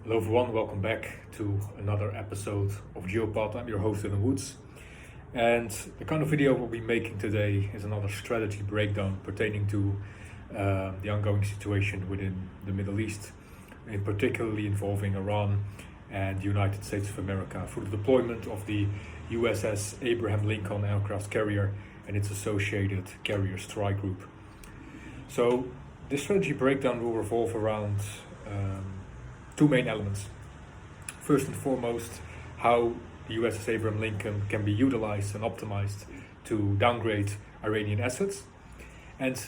Hello everyone, welcome back to another episode of Geopod. I'm your host in the Woods, and the kind of video we'll be making today is another strategy breakdown pertaining to the ongoing situation within the Middle East, in particularly involving Iran and the United States of America through the deployment of the USS Abraham Lincoln aircraft carrier and its associated carrier strike group. So this strategy breakdown will revolve around two main elements. First and foremost, how the USS Abraham Lincoln can be utilized and optimized to downgrade Iranian assets. And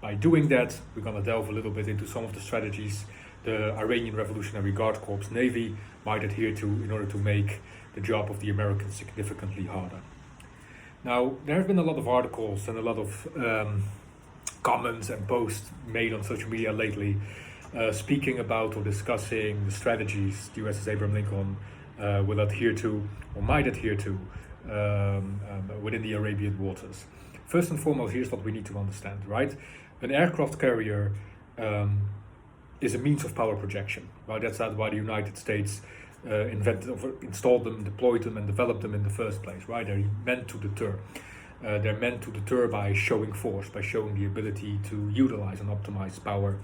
by doing that, we're going to delve a little bit into some of the strategies the Iranian Revolutionary Guard Corps Navy might adhere to in order to make the job of the Americans significantly harder. Now, there have been a lot of articles and a lot of comments and posts made on social media lately speaking about or discussing the strategies the USS Abraham Lincoln will adhere to or might adhere to within the Arabian waters. First and foremost, here's what we need to understand, right? An aircraft carrier is a means of power projection, right? That's why the United States installed them, deployed them, and developed them in the first place, right? They're meant to deter. They're meant to deter by showing force, by showing the ability to utilize and optimize power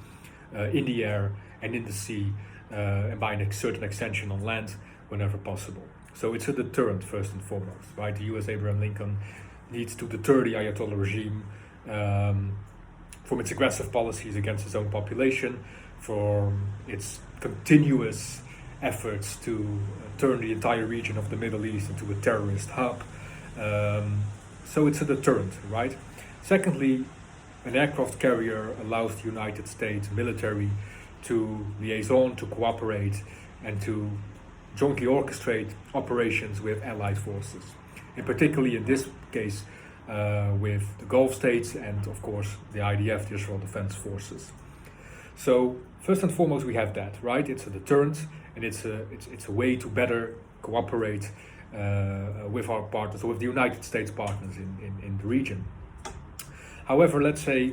in the air and in the sea, and by a certain extension on land whenever possible. So it's a deterrent first and foremost, right? The US Abraham Lincoln needs to deter the Ayatollah regime from its aggressive policies against its own population, from its continuous efforts to turn the entire region of the Middle East into a terrorist hub. So it's a deterrent, right? Secondly, an aircraft carrier allows the United States military to liaison, to cooperate, and to jointly orchestrate operations with allied forces. And particularly in this case, with the Gulf states and, of course, the IDF, the Israel Defense Forces. So first and foremost, we have that, right? It's a deterrent, and it's a way to better cooperate with our partners, or with the United States partners in the region. However, let's say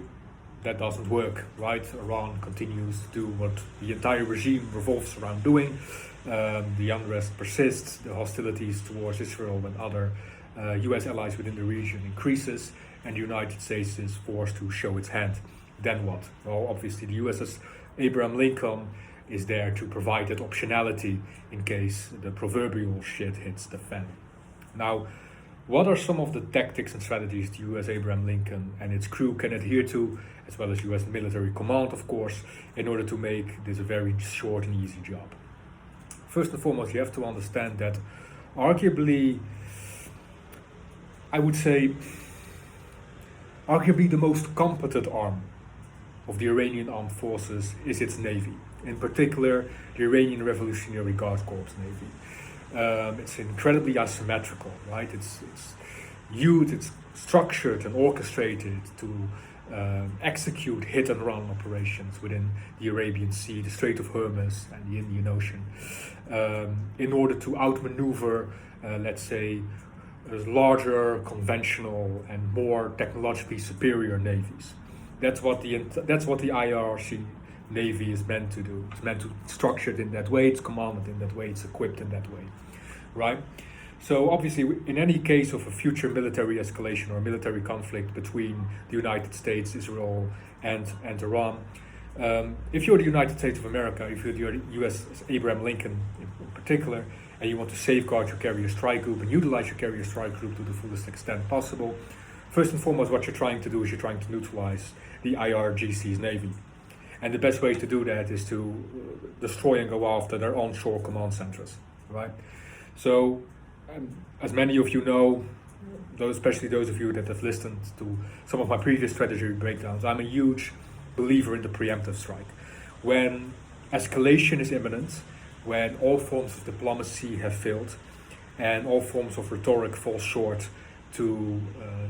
that doesn't work, right? Iran continues to do what the entire regime revolves around doing. The unrest persists, the hostilities towards Israel and other US allies within the region increases, and the United States is forced to show its hand. Then what? Well, obviously the USS Abraham Lincoln is there to provide that optionality in case the proverbial shit hits the fan. Now, what are some of the tactics and strategies the US Abraham Lincoln and its crew can adhere to, as well as US military command, of course, in order to make this a very short and easy job? First and foremost, you have to understand that arguably, I would say, arguably the most competent arm of the Iranian armed forces is its navy, in particular the Iranian Revolutionary Guard Corps Navy. It's incredibly asymmetrical, right? It's huge, it's structured and orchestrated to execute hit-and-run operations within the Arabian Sea, the Strait of Hormuz, and the Indian Ocean, in order to outmaneuver, let's say, larger, conventional, and more technologically superior navies. That's what the IRC Navy is meant to do. It's meant to structure it in that way, it's commanded in that way, it's equipped in that way, right? So obviously, in any case of a future military escalation or military conflict between the United States, Israel, and Iran, if you're the United States of America, if you're the US Abraham Lincoln in particular, and you want to safeguard your carrier strike group and utilize your carrier strike group to the fullest extent possible, first and foremost, what you're trying to do is you're trying to neutralize the IRGC's Navy. And the best way to do that is to destroy and go after their onshore command centers, right? So, as many of you know, especially those of you that have listened to some of my previous strategy breakdowns, I'm a huge believer in the preemptive strike. When escalation is imminent, when all forms of diplomacy have failed, and all forms of rhetoric fall short to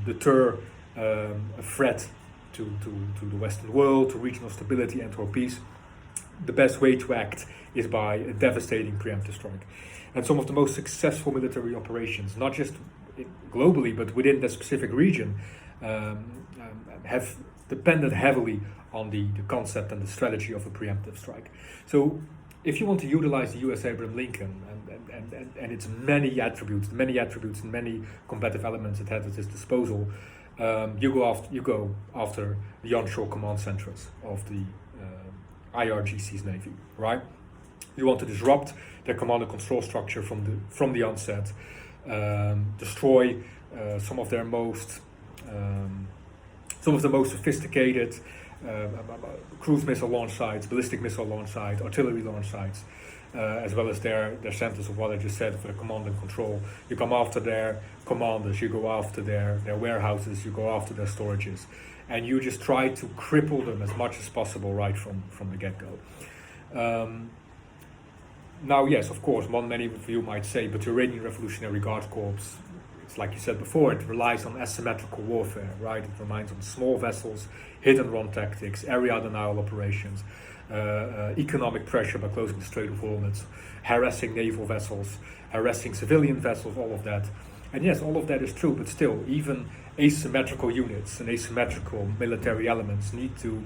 deter a threat to the Western world, to regional stability and to peace, the best way to act is by a devastating preemptive strike. And some of the most successful military operations, not just globally, but within that specific region, have depended heavily on the concept and the strategy of a preemptive strike. So if you want to utilize the U.S. Abraham Lincoln and its many attributes, and many combative elements it has at its disposal, you go after the onshore command centers of the IRGC's Navy, right? You want to disrupt their command and control structure from the onset, destroy some of the most sophisticated cruise missile launch sites, ballistic missile launch sites, artillery launch sites, as well as their centers of what I just said for the command and control. You come after their commanders, you go after their warehouses, you go after their storages, and you just try to cripple them as much as possible right from the get-go. Now, yes, of course, many of you might say, but the Iranian Revolutionary Guard Corps, it's like you said before, it relies on asymmetrical warfare, right? It relies on small vessels, hit-and-run tactics, area denial operations, economic pressure by closing the Strait of Hormuz, harassing naval vessels, harassing civilian vessels, all of that. And yes, all of that is true, but still, even asymmetrical units and asymmetrical military elements need to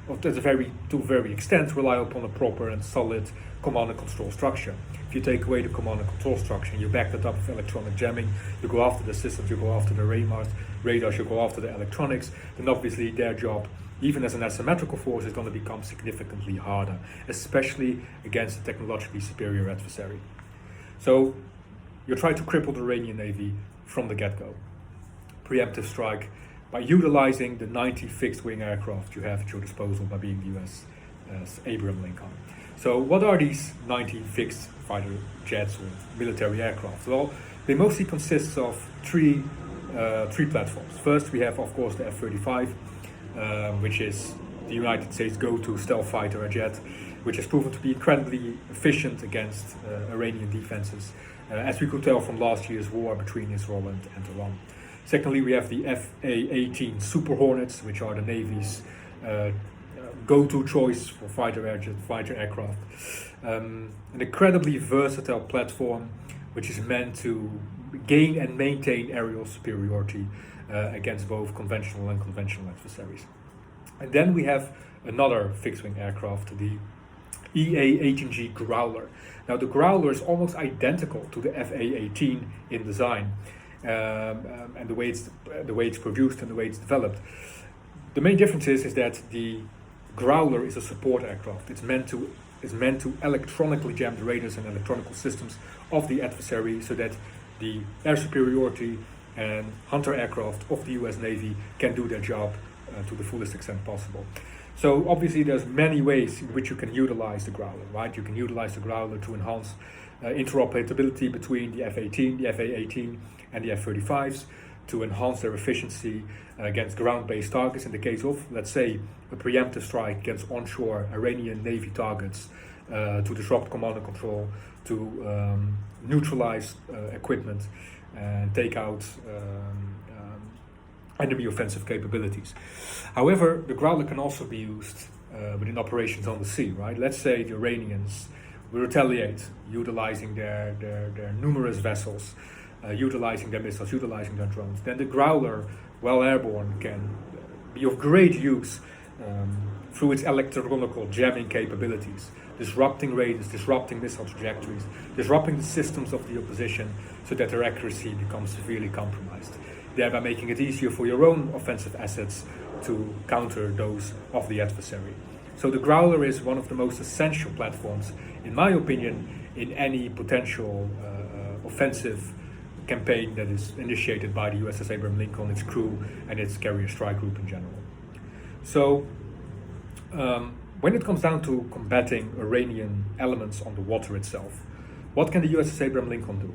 a very extent, rely upon a proper and solid command and control structure. If you take away the command and control structure and you back that up with electronic jamming, you go after the systems, you go after the radars, you go after the electronics, then obviously their job, even as an asymmetrical force, is going to become significantly harder, especially against a technologically superior adversary. So you try to cripple the Iranian Navy from the get-go. Preemptive strike by utilizing the 90 fixed-wing aircraft you have at your disposal by being the U.S. Abraham Lincoln. So what are these 90 fixed fighter jets or military aircraft? Well, they mostly consist of three platforms. First, we have, of course, the F-35, which is the United States' go-to stealth fighter jet, which has proven to be incredibly efficient against Iranian defenses, as we could tell from last year's war between Israel and Iran. Secondly, we have the FA-18 Super Hornets, which are the Navy's go-to choice for fighter aircraft. An incredibly versatile platform, which is meant to gain and maintain aerial superiority against both conventional and unconventional adversaries. And then we have another fixed-wing aircraft, the EA-18G Growler. Now, the Growler is almost identical to the FA-18 in design. And the way it's produced and the way it's developed. The main difference is that the Growler is a support aircraft. It's meant to electronically jam the radars and electronic systems of the adversary so that the air superiority and hunter aircraft of the US Navy can do their job to the fullest extent possible. So obviously there's many ways in which you can utilize the Growler, right? You can utilize the Growler to enhance interoperability between the F-18, the FA-18 and the F-35s, to enhance their efficiency against ground-based targets in the case of, let's say, a preemptive strike against onshore Iranian Navy targets, to disrupt command and control, to neutralize equipment and take out enemy offensive capabilities. However, the Growler can also be used within operations on the sea, right? Let's say the Iranians will retaliate, utilizing their numerous vessels, utilizing their missiles, utilizing their drones. Then the Growler, while airborne, can be of great use through its electronical jamming capabilities, disrupting radars, disrupting missile trajectories, disrupting the systems of the opposition so that their accuracy becomes severely compromised, thereby making it easier for your own offensive assets to counter those of the adversary. So the Growler is one of the most essential platforms, in my opinion, in any potential offensive campaign that is initiated by the USS Abraham Lincoln, its crew, and its carrier strike group in general. So when it comes down to combating Iranian elements on the water itself, what can the USS Abraham Lincoln do?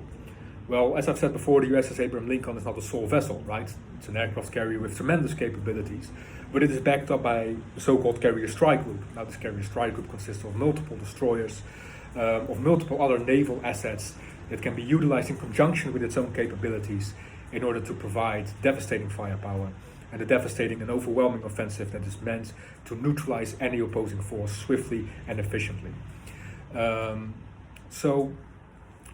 Well, as I've said before, the USS Abraham Lincoln is not a sole vessel, right? It's an aircraft carrier with tremendous capabilities, but it is backed up by the so-called carrier strike group. Now, this carrier strike group consists of multiple destroyers, of multiple other naval assets that can be utilized in conjunction with its own capabilities in order to provide devastating firepower and a devastating and overwhelming offensive that is meant to neutralize any opposing force swiftly and efficiently. So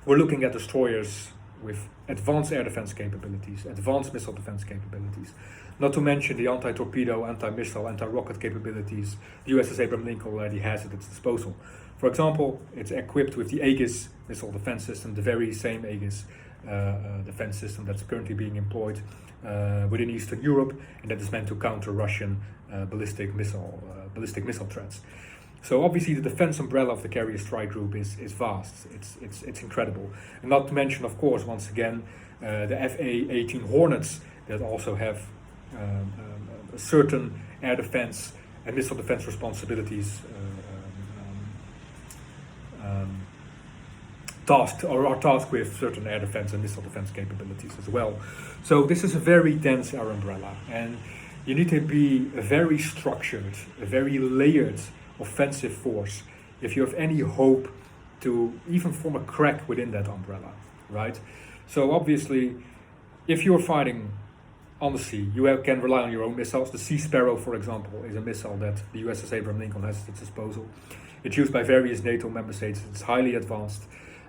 we're looking at destroyers with advanced air defense capabilities, advanced missile defense capabilities, not to mention the anti-torpedo, anti-missile, anti-rocket capabilities the USS Abraham Lincoln already has at its disposal. For example, it's equipped with the Aegis missile defense system, the very same Aegis defense system that's currently being employed within Eastern Europe, and that is meant to counter Russian ballistic missile threats. So obviously the defense umbrella of the Carrier Strike Group is vast. It's incredible, and not to mention, of course, once again, the FA-18 Hornets that also have certain air defense and missile defense responsibilities are tasked with certain air defense and missile defense capabilities as well. So this is a very dense air umbrella, and you need to be a very structured, a very layered offensive force if you have any hope to even form a crack within that umbrella, right? So obviously, if you're fighting on the sea, you can rely on your own missiles. The Sea Sparrow, for example, is a missile that the USS Abraham Lincoln has at its disposal. It's used by various NATO member states. It's highly advanced,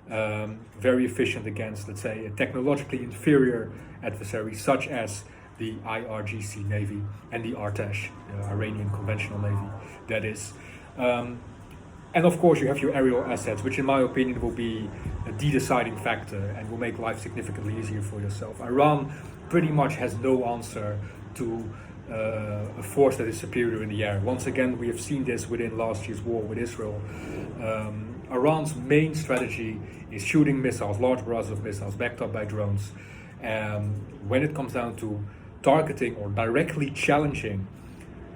very efficient against, let's say, a technologically inferior adversary such as the IRGC Navy and the Artesh, the Iranian conventional Navy, that is. And of course you have your aerial assets, which in my opinion will be the deciding factor and will make life significantly easier for yourself. Iran pretty much has no answer to a force that is superior in the air. Once again, we have seen this within last year's war with Israel. Iran's main strategy is shooting missiles, large barrages of missiles backed up by drones. When it comes down to targeting or directly challenging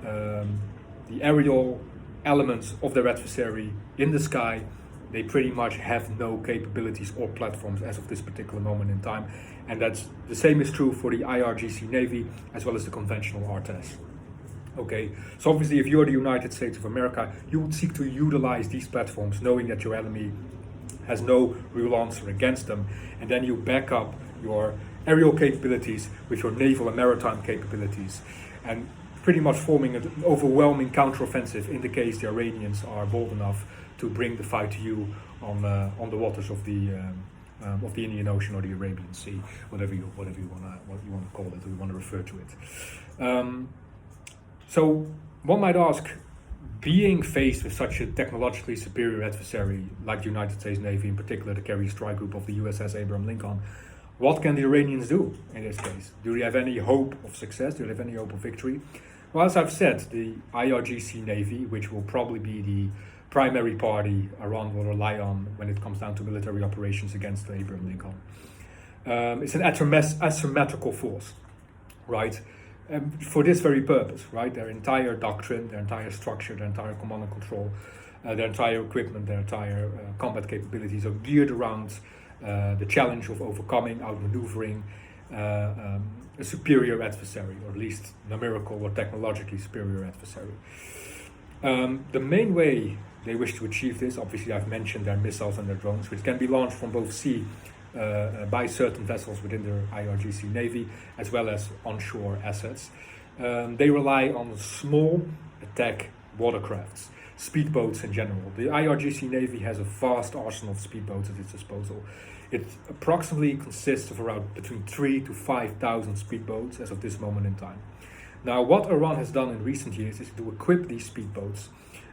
the aerial elements of their adversary in the sky, they pretty much have no capabilities or platforms as of this particular moment in time. And that's the same is true for the IRGC Navy as well as the conventional RTAS. Okay, so obviously if you're the United States of America, you would seek to utilize these platforms knowing that your enemy has no real answer against them, and then you back up your aerial capabilities with your naval and maritime capabilities, and pretty much forming an overwhelming counteroffensive in the case the Iranians are bold enough to bring the fight to you on the waters of the Indian Ocean or the Arabian Sea, whatever you want to call it, or you want to refer to it. So one might ask, being faced with such a technologically superior adversary like the United States Navy, in particular the Carrier Strike Group of the USS Abraham Lincoln, what can the Iranians do in this case? Do they have any hope of success? Do they have any hope of victory? Well, as I've said, the IRGC Navy, which will probably be the primary party Iran will rely on when it comes down to military operations against the Abraham Lincoln, it's an asymmetrical force, right? For this very purpose, right? Their entire doctrine, their entire structure, their entire command and control, their entire equipment, their entire combat capabilities are geared around the challenge of overcoming, outmaneuvering a superior adversary, or at least numerical or technologically superior adversary. The main way they wish to achieve this, obviously I've mentioned their missiles and their drones, which can be launched from both sea by certain vessels within their IRGC Navy, as well as onshore assets. They rely on small attack watercrafts, speedboats in general. The IRGC Navy has a vast arsenal of speedboats at its disposal. It approximately consists of around between 3,000 to 5,000 speedboats as of this moment in time. Now, what Iran has done in recent years is to equip these speedboats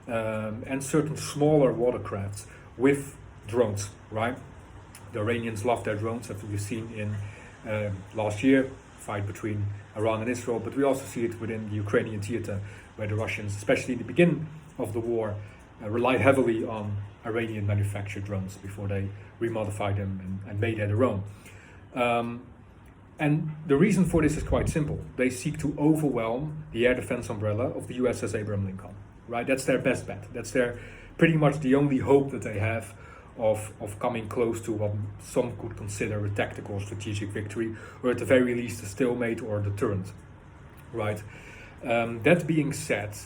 and certain smaller watercrafts with drones, right? The Iranians love their drones, as we've seen in last year, fight between Iran and Israel, but we also see it within the Ukrainian theater, where the Russians, especially in the beginning of the war, relied heavily on Iranian manufactured drones before they remodified them and made their own. And the reason for this is quite simple. They seek to overwhelm the air defense umbrella of the USS Abraham Lincoln, right? That's their best bet. That's their pretty much the only hope that they have of coming close to what some could consider a tactical or strategic victory, or at the very least a stalemate or a deterrent, right? That being said,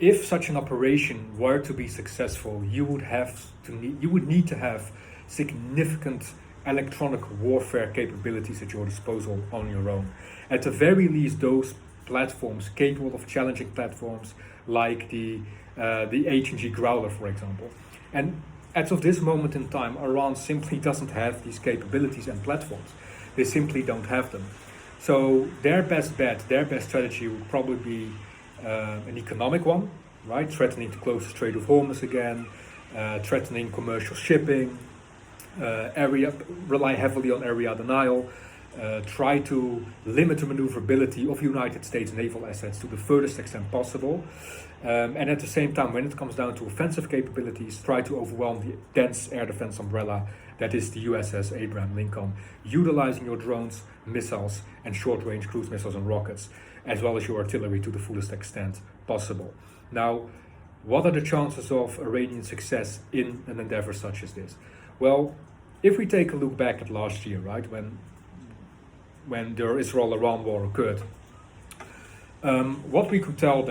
if such an operation were to be successful, you would need to have significant electronic warfare capabilities at your disposal on your own. At the very least, those platforms capable of challenging platforms like the H&G Growler, for example. And as of this moment in time, Iran simply doesn't have these capabilities and platforms. They simply don't have them. So their best bet, their best strategy would probably be an economic one, right? Threatening to close the Strait of Hormuz again, threatening commercial shipping, rely heavily on area denial, try to limit the maneuverability of United States naval assets to the furthest extent possible. And at the same time, when it comes down to offensive capabilities, try to overwhelm the dense air defense umbrella that is the USS Abraham Lincoln, utilizing your drones, missiles, and short-range cruise missiles and rockets, as well as your artillery to the fullest extent possible. Now, what are the chances of Iranian success in an endeavor such as this? Well, if we take a look back at last year, right, when the Israel-Iran war occurred, what we could tell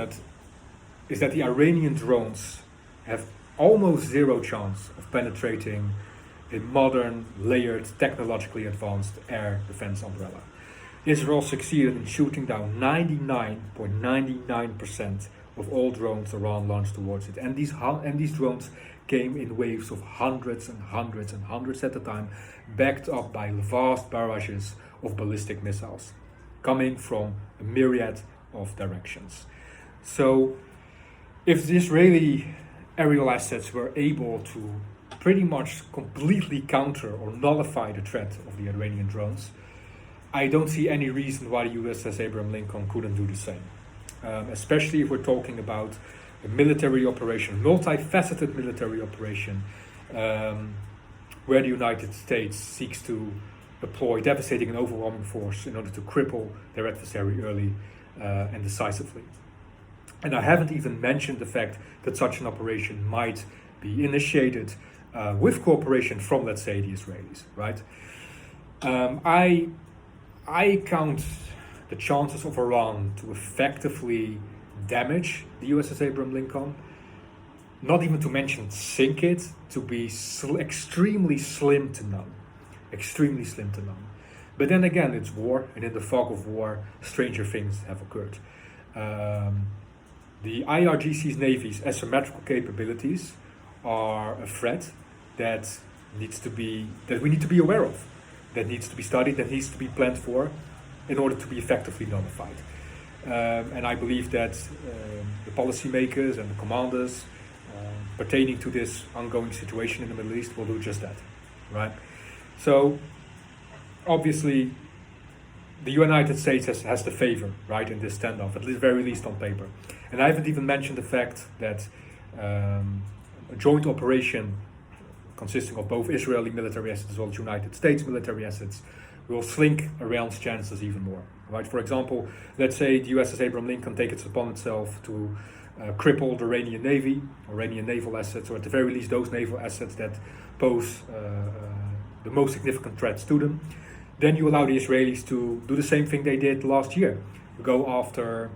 is that the Iranian drones have almost zero chance of penetrating a modern, layered, technologically advanced air defense umbrella. Israel succeeded in shooting down 99.99% of all drones Iran launched towards it. And these drones came in waves of hundreds and hundreds and hundreds at a time, backed up by vast barrages of ballistic missiles, coming from a myriad of directions. So, if the Israeli aerial assets were able to pretty much completely counter or nullify the threat of the Iranian drones, I don't see any reason why the USS Abraham Lincoln couldn't do the same. Especially if we're talking about a military operation, multifaceted military operation, where the United States seeks to deploy devastating and overwhelming force in order to cripple their adversary early and decisively. And I haven't even mentioned the fact that such an operation might be initiated with cooperation from, let's say, the Israelis, right? I count the chances of Iran to effectively damage the USS Abraham Lincoln, not even to mention sink it, to be extremely slim to none. Extremely slim to none. But then again, it's war, and in the fog of war, stranger things have occurred. The IRGC's Navy's asymmetrical capabilities are a threat that we need to be aware of, that needs to be studied, that needs to be planned for in order to be effectively nullified. And I believe that the policymakers and the commanders pertaining to this ongoing situation in the Middle East will do just that, right? So, obviously, the United States has the favor, right, in this standoff, at the very least on paper. And I haven't even mentioned the fact that a joint operation consisting of both Israeli military assets as well as United States military assets will slink Iran's chances even more, right? For example, let's say the USS Abraham Lincoln takes it upon itself to cripple the Iranian Navy, Iranian naval assets, or at the very least those naval assets that pose the most significant threats to them. Then you allow the Israelis to do the same thing they did last year. Go after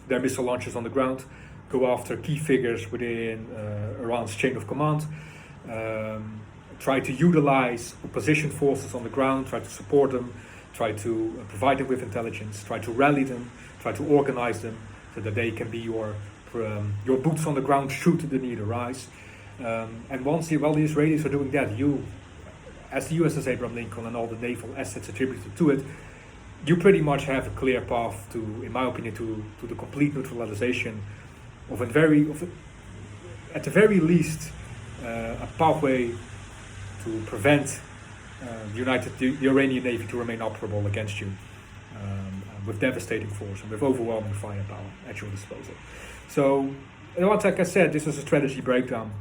their missile launchers on the ground, go after key figures within Iran's chain of command, try to utilize opposition forces on the ground, try to support them, try to provide them with intelligence, try to rally them, try to organize them so that they can be your boots on the ground should the need arise. And while the Israelis are doing that, you, as the USS Abraham Lincoln and all the naval assets attributed to it, you pretty much have a clear path to, in my opinion, to the complete neutralization of at the very least, a pathway to prevent the Iranian Navy to remain operable against you with devastating force and with overwhelming firepower at your disposal. So, like I said, this is a strategy breakdown.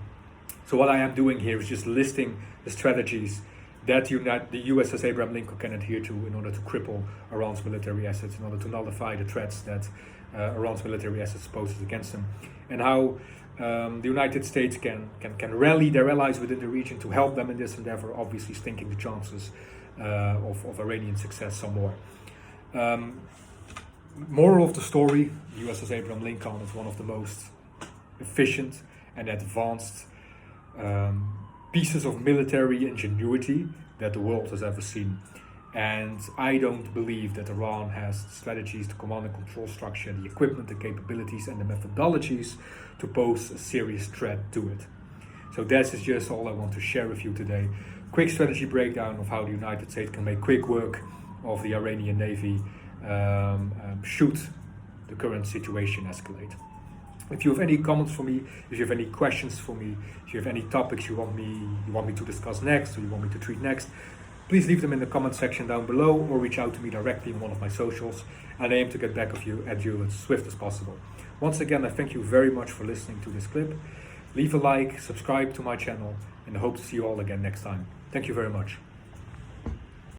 So what I am doing here is just listing the strategies that the USS Abraham Lincoln can adhere to in order to cripple Iran's military assets, in order to nullify the threats that Iran's military assets poses against them, and how the United States can rally their allies within the region to help them in this endeavor, obviously stinking the chances of Iranian success some more. Moral of the story, the USS Abraham Lincoln is one of the most efficient and advanced pieces of military ingenuity that the world has ever seen. And I don't believe that Iran has the strategies, the command and control structure, the equipment, the capabilities, and the methodologies to pose a serious threat to it. So that is just all I want to share with you today. Quick strategy breakdown of how the United States can make quick work of the Iranian Navy should the current situation escalate. If you have any comments for me, if you have any questions for me, if you have any topics you want me to discuss next, or you want me to treat next, please leave them in the comment section down below, or reach out to me directly in one of my socials, and I aim to get back at you as swift as possible. Once again, I thank you very much for listening to this clip. Leave a like, subscribe to my channel, and I hope to see you all again next time. Thank you very much.